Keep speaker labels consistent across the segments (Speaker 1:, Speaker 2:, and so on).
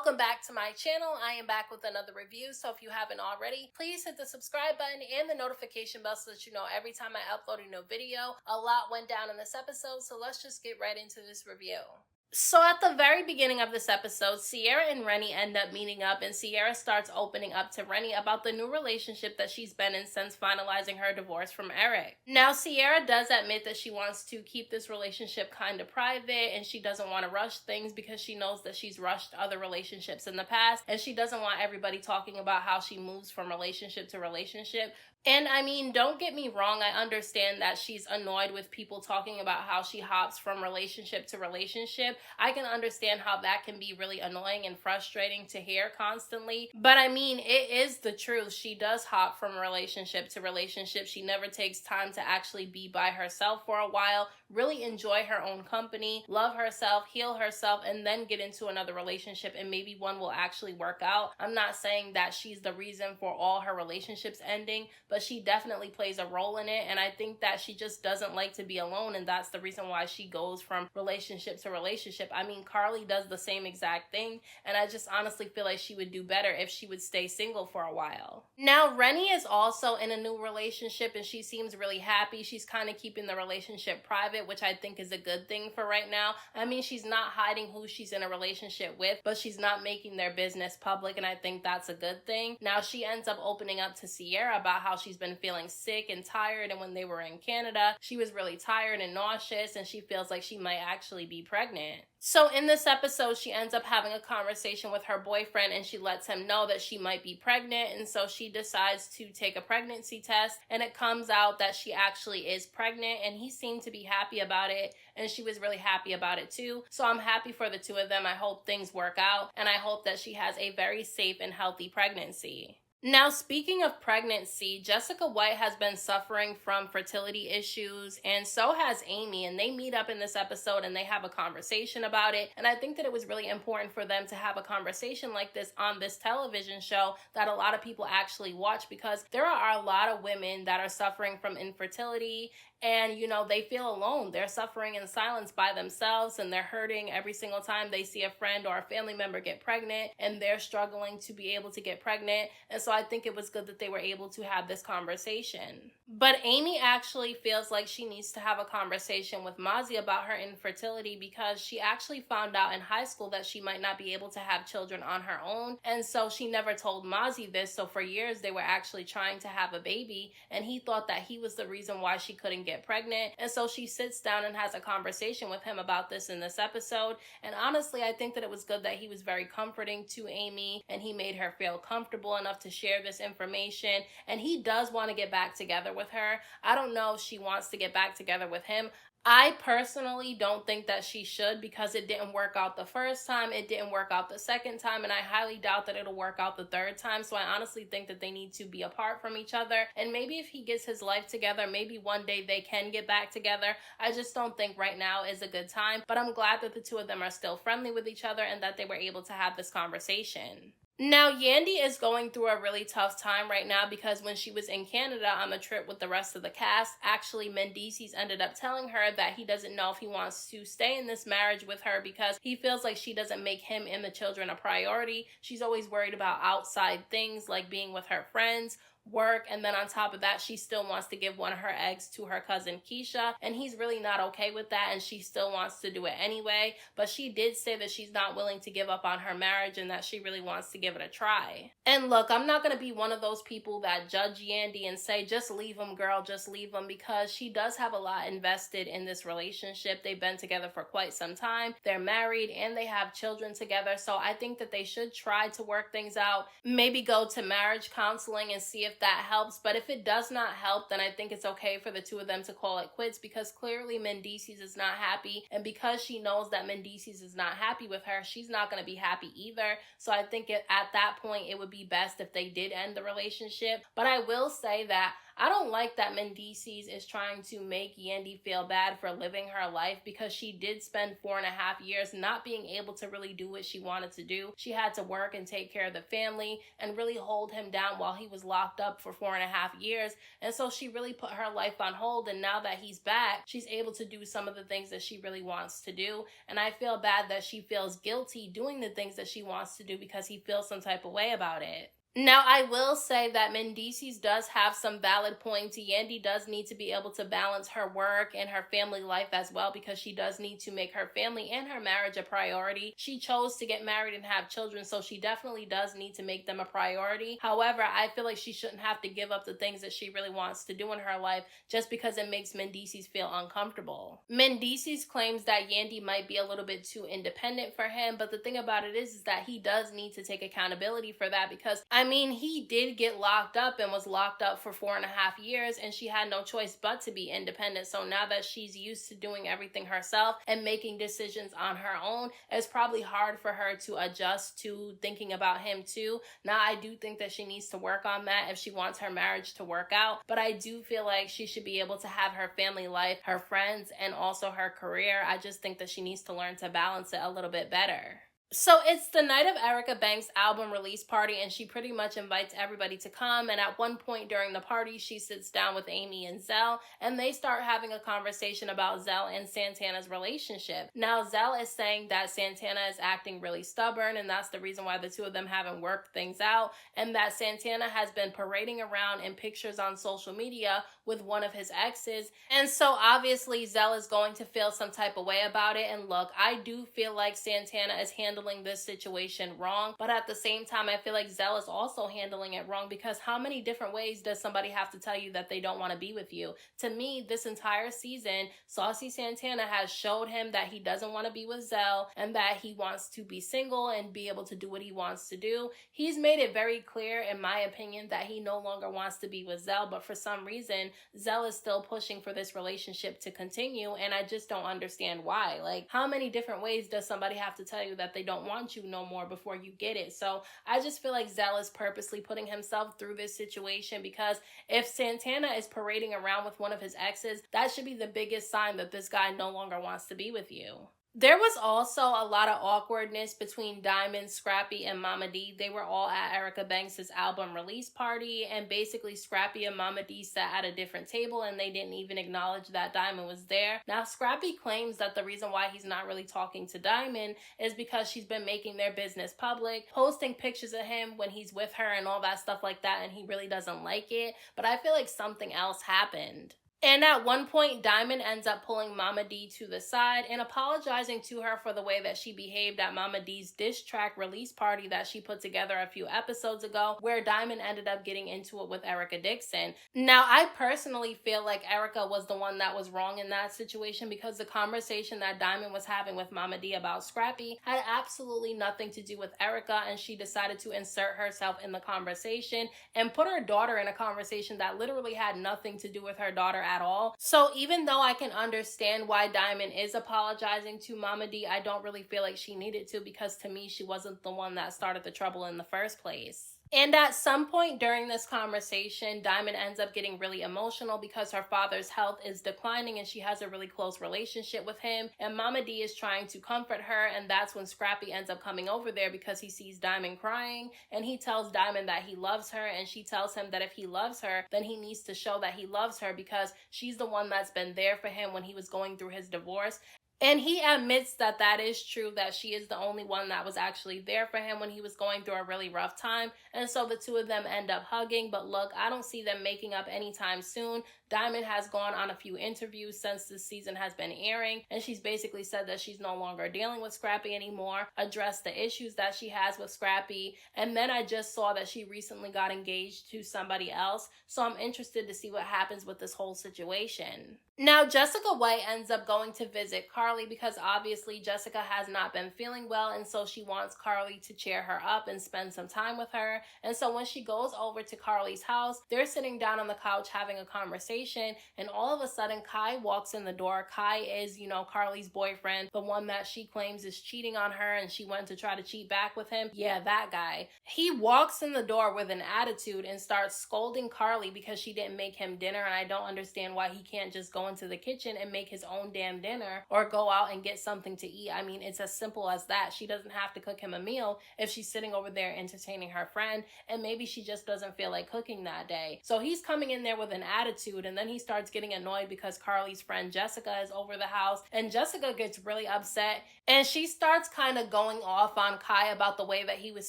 Speaker 1: Welcome back to my channel. I am back with another review, so if you haven't already, please hit the subscribe button and the notification bell so that you know every time I upload a new video. A lot went down in this episode, so let's just get right into this review. So at the very beginning of this episode, Sierra and Renie end up meeting up, and Sierra starts opening up to Renie about the new relationship that she's been in since finalizing her divorce from Eric. Now, Sierra does admit that she wants to keep this relationship kind of private, and she doesn't want to rush things because she knows that she's rushed other relationships in the past, and she doesn't want everybody talking about how she moves from relationship to relationship. And I mean, don't get me wrong, I understand that she's annoyed with people talking about how she hops from relationship to relationship. I can understand how that can be really annoying and frustrating to hear constantly. But I mean, it is the truth. She does hop from relationship to relationship. She never takes time to actually be by herself for a while, really enjoy her own company, love herself, heal herself, and then get into another relationship, and maybe one will actually work out. I'm not saying that she's the reason for all her relationships ending, but she definitely plays a role in it, and I think that she just doesn't like to be alone, and that's the reason why she goes from relationship to relationship. I mean, Karlie does the same exact thing, and I just honestly feel like she would do better if she would stay single for a while. Now, Renie is also in a new relationship, and she seems really happy. She's kind of keeping the relationship private, which I think is a good thing for right now. I mean, she's not hiding who she's in a relationship with, but she's not making their business public, and I think that's a good thing. Now, she ends up opening up to Sierra about how she's been feeling sick and tired, and when they were in Canada, she was really tired and nauseous, and she feels like she might actually be pregnant. So in this episode, she ends up having a conversation with her boyfriend, and she lets him know that she might be pregnant, and so she decides to take a pregnancy test, and it comes out that she actually is pregnant, and he seemed to be happy about it, and she was really happy about it too. So I'm happy for the two of them. I hope things work out, and I hope that she has a very safe and healthy pregnancy. Now, speaking of pregnancy, Jessica White has been suffering from fertility issues, and so has Amy, and they meet up in this episode and they have a conversation about it. And I think that it was really important for them to have a conversation like this on this television show that a lot of people actually watch, because there are a lot of women that are suffering from infertility, and, you know, they feel alone. They're suffering in silence by themselves, and they're hurting every single time they see a friend or a family member get pregnant, and they're struggling to be able to get pregnant. And so I think it was good that they were able to have this conversation. But Amy actually feels like she needs to have a conversation with Mozzie about her infertility, because she actually found out in high school that she might not be able to have children on her own. And so she never told Mozzie this. So for years, they were actually trying to have a baby, and he thought that he was the reason why she couldn't get pregnant. And so she sits down and has a conversation with him about this in this episode. And honestly, I think that it was good that he was very comforting to Amy, and he made her feel comfortable enough to share this information. And he does want to get back together with her. I don't know if she wants to get back together with him. I personally don't think that she should, because it didn't work out the first time, it didn't work out the second time, and I highly doubt that it'll work out the third time. So I honestly think that they need to be apart from each other, and maybe if he gets his life together, maybe one day they can get back together. I just don't think right now is a good time, but I'm glad that the two of them are still friendly with each other and that they were able to have this conversation. Now, Yandy is going through a really tough time right now, because when she was in Canada on the trip with the rest of the cast, actually Mendeecees ended up telling her that he doesn't know if he wants to stay in this marriage with her, because he feels like she doesn't make him and the children a priority. She's always worried about outside things like being with her friends, work, and then on top of that, she still wants to give one of her eggs to her cousin Keisha, and he's really not okay with that, and she still wants to do it anyway. But she did say that she's not willing to give up on her marriage and that she really wants to give it a try. And look, I'm not going to be one of those people that judge Yandy and say, just leave him, girl, just leave him, because she does have a lot invested in this relationship. They've been together for quite some time. They're married and they have children together. So I think that they should try to work things out, maybe go to marriage counseling and see if that helps. But if it does not help, then I think it's okay for the two of them to call it quits, because clearly Mendeecees is not happy, and because she knows that Mendeecees is not happy with her, she's not going to be happy either. So I think at that point it would be best if they did end the relationship. But I will say that I don't like that Mendeecees is trying to make Yandy feel bad for living her life, because she did spend 4.5 years not being able to really do what she wanted to do. She had to work and take care of the family and really hold him down while he was locked up for 4.5 years. And so she really put her life on hold, and now that he's back, she's able to do some of the things that she really wants to do. And I feel bad that she feels guilty doing the things that she wants to do because he feels some type of way about it. Now, I will say that Mendeecees does have some valid points. Yandy does need to be able to balance her work and her family life as well, because she does need to make her family and her marriage a priority. She chose to get married and have children, so she definitely does need to make them a priority. However, I feel like she shouldn't have to give up the things that she really wants to do in her life just because it makes Mendeecees feel uncomfortable. Mendeecees claims that Yandy might be a little bit too independent for him, but the thing about it is that he does need to take accountability for that, because he did get locked up and was locked up for 4.5 years, and she had no choice but to be independent. So now that she's used to doing everything herself and making decisions on her own, it's probably hard for her to adjust to thinking about him too. Now, I do think that she needs to work on that if she wants her marriage to work out, but I do feel like she should be able to have her family life, her friends, and also her career. I just think that she needs to learn to balance it a little bit better. So it's the night of Erica Banks' album release party, and she pretty much invites everybody to come. And at one point during the party, she sits down with Amy and Zell, and they start having a conversation about Zell and Santana's relationship. Now, Zell is saying that Santana is acting really stubborn, and that's the reason why the two of them haven't worked things out, and that Santana has been parading around in pictures on social media with one of his exes. And so obviously Zell is going to feel some type of way about it. And look, I do feel like Santana is handling this situation wrong, but at the same time, I feel like Zell is also handling it wrong, because how many different ways does somebody have to tell you that they don't want to be with you? To me, this entire season, Saucy Santana has showed him that he doesn't want to be with Zell and that he wants to be single and be able to do what he wants to do. He's made it very clear, in my opinion, that he no longer wants to be with Zell, but for some reason, Zell is still pushing for this relationship to continue, and I just don't understand why. Like, how many different ways does somebody have to tell you that they don't want you no more before you get it? So I just feel like Zell is purposely putting himself through this situation, because if Santana is parading around with one of his exes, that should be the biggest sign that this guy no longer wants to be with you. There was also a lot of awkwardness between Diamond, Scrappy, and Mama D. They were all at Erica Banks' album release party, and basically Scrappy and Mama D sat at a different table, and they didn't even acknowledge that Diamond was there. Now, Scrappy claims that the reason why he's not really talking to Diamond is because she's been making their business public, posting pictures of him when he's with her and all that stuff like that, and he really doesn't like it. But I feel like something else happened. And at one point, Diamond ends up pulling Mama D to the side and apologizing to her for the way that she behaved at Mama D's diss track release party that she put together a few episodes ago, where Diamond ended up getting into it with Erica Dixon. Now, I personally feel like Erica was the one that was wrong in that situation, because the conversation that Diamond was having with Mama D about Scrappy had absolutely nothing to do with Erica, and she decided to insert herself in the conversation and put her daughter in a conversation that literally had nothing to do with her daughter at all. So even though I can understand why Diamond is apologizing to Mama D, I don't really feel like she needed to, because to me, she wasn't the one that started the trouble in the first place. And at some point during this conversation, Diamond ends up getting really emotional because her father's health is declining and she has a really close relationship with him. And Mama D is trying to comfort her, and that's when Scrappy ends up coming over there because he sees Diamond crying, and he tells Diamond that he loves her, and she tells him that if he loves her, then he needs to show that he loves her, because she's the one that's been there for him when he was going through his divorce. And he admits that that is true, that she is the only one that was actually there for him when he was going through a really rough time. And so the two of them end up hugging. But look, I don't see them making up anytime soon. Diamond has gone on a few interviews since this season has been airing, and she's basically said that she's no longer dealing with Scrappy anymore, addressed the issues that she has with Scrappy, and then I just saw that she recently got engaged to somebody else, so I'm interested to see what happens with this whole situation. Now, Jessica White ends up going to visit Karlie because obviously Jessica has not been feeling well, and so she wants Karlie to cheer her up and spend some time with her. And so when she goes over to Karlie's house, they're sitting down on the couch having a conversation, conversation, and all of a sudden Kai walks in the door. Kai is, Karlie's boyfriend, the one that she claims is cheating on her and she went to try to cheat back with him. Yeah, that guy. He walks in the door with an attitude and starts scolding Karlie because she didn't make him dinner, and I don't understand why he can't just go into the kitchen and make his own damn dinner or go out and get something to eat. I mean, it's as simple as that. She doesn't have to cook him a meal if she's sitting over there entertaining her friend, and maybe she just doesn't feel like cooking that day. So he's coming in there with an attitude, and then he starts getting annoyed because Karlie's friend Jessica is over the house, and Jessica gets really upset, and she starts kind of going off on Kai about the way that he was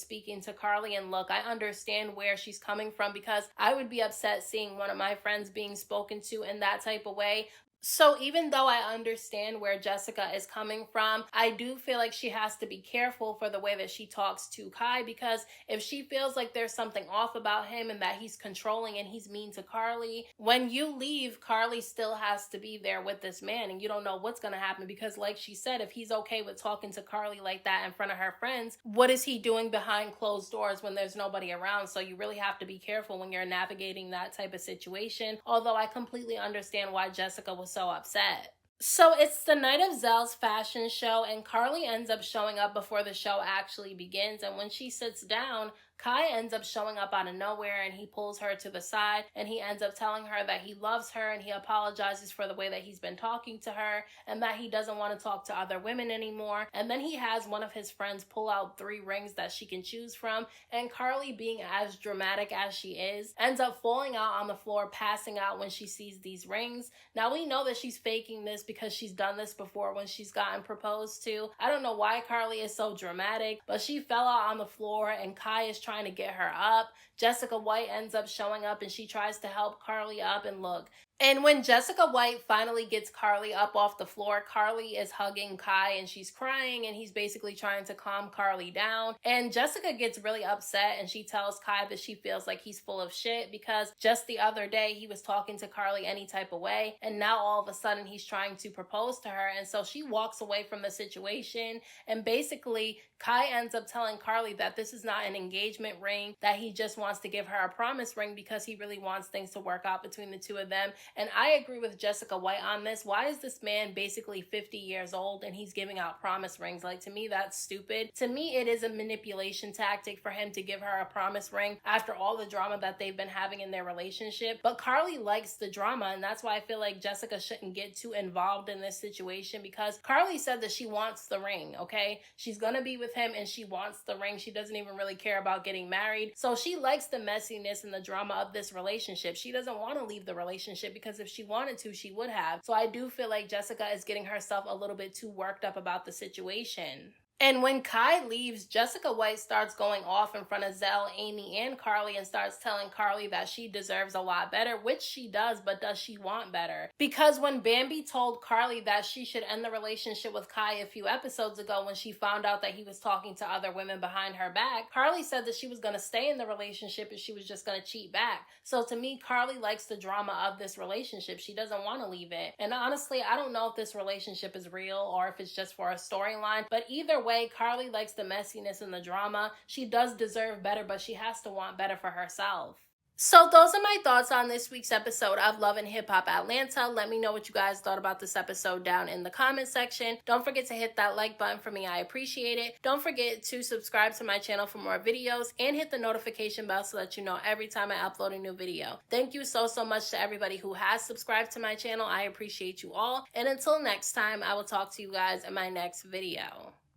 Speaker 1: speaking to Karlie. And look, I understand where she's coming from, because I would be upset seeing one of my friends being spoken to in that type of way. So even though I understand where Jessica is coming from, I do feel like she has to be careful for the way that she talks to Kai, because if she feels like there's something off about him and that he's controlling and he's mean to Karlie, when you leave, Karlie still has to be there with this man, and you don't know what's going to happen, because like she said, if he's okay with talking to Karlie like that in front of her friends, what is he doing behind closed doors when there's nobody around? So you really have to be careful when you're navigating that type of situation, although I completely understand why Jessica was so upset. So it's the night of Zell's fashion show, and Karlie ends up showing up before the show actually begins, and when she sits down, Kai ends up showing up out of nowhere, and he pulls her to the side, and he ends up telling her that he loves her, and he apologizes for the way that he's been talking to her, and that he doesn't want to talk to other women anymore. And then he has one of his friends pull out 3 rings that she can choose from, and Karlie, being as dramatic as she is, ends up falling out on the floor, passing out when she sees these rings. Now we know that she's faking this because she's done this before when she's gotten proposed to. I don't know why Karlie is so dramatic, but she fell out on the floor, and Kai is trying to get her up. Jessica White ends up showing up, and she tries to help Karlie up, and look. And when Jessica White finally gets Karlie up off the floor, Karlie is hugging Kai and she's crying, and he's basically trying to calm Karlie down. And Jessica gets really upset, and she tells Kai that she feels like he's full of shit because just the other day he was talking to Karlie any type of way, and now all of a sudden he's trying to propose to her. And so she walks away from the situation, and basically Kai ends up telling Karlie that this is not an engagement ring, that he just wants to give her a promise ring because he really wants things to work out between the two of them. And I agree with Jessica White on this. Why is this man basically 50 years old and he's giving out promise rings? Like, to me, that's stupid. To me, it is a manipulation tactic for him to give her a promise ring after all the drama that they've been having in their relationship. But Karlie likes the drama, and that's why I feel like Jessica shouldn't get too involved in this situation, because Karlie said that she wants the ring, okay? She's gonna be with him and she wants the ring. She doesn't even really care about getting married. So she likes the messiness and the drama of this relationship. She doesn't want to leave the relationship, because if she wanted to, she would have. So I do feel like Jessica is getting herself a little bit too worked up about the situation. And when Kai leaves, Jessica White starts going off in front of Zell, Amy, and Karlie, and starts telling Karlie that she deserves a lot better, which she does, but does she want better? Because when Bambi told Karlie that she should end the relationship with Kai a few episodes ago, when she found out that he was talking to other women behind her back, Karlie said that she was going to stay in the relationship and she was just going to cheat back. So to me, Karlie likes the drama of this relationship. She doesn't want to leave it. And honestly, I don't know if this relationship is real or if it's just for a storyline, but either way, Karlie likes the messiness and the drama. She does deserve better, but she has to want better for herself. So those are my thoughts on this week's episode of Love and Hip Hop Atlanta. Let me know what you guys thought about this episode down in the comment section. Don't forget to hit that like button for me. I appreciate it. Don't forget to subscribe to my channel for more videos and hit the notification bell so that you know every time I upload a new video. Thank you so much to everybody who has subscribed to my channel. I appreciate you all. And until next time, I will talk to you guys in my next video.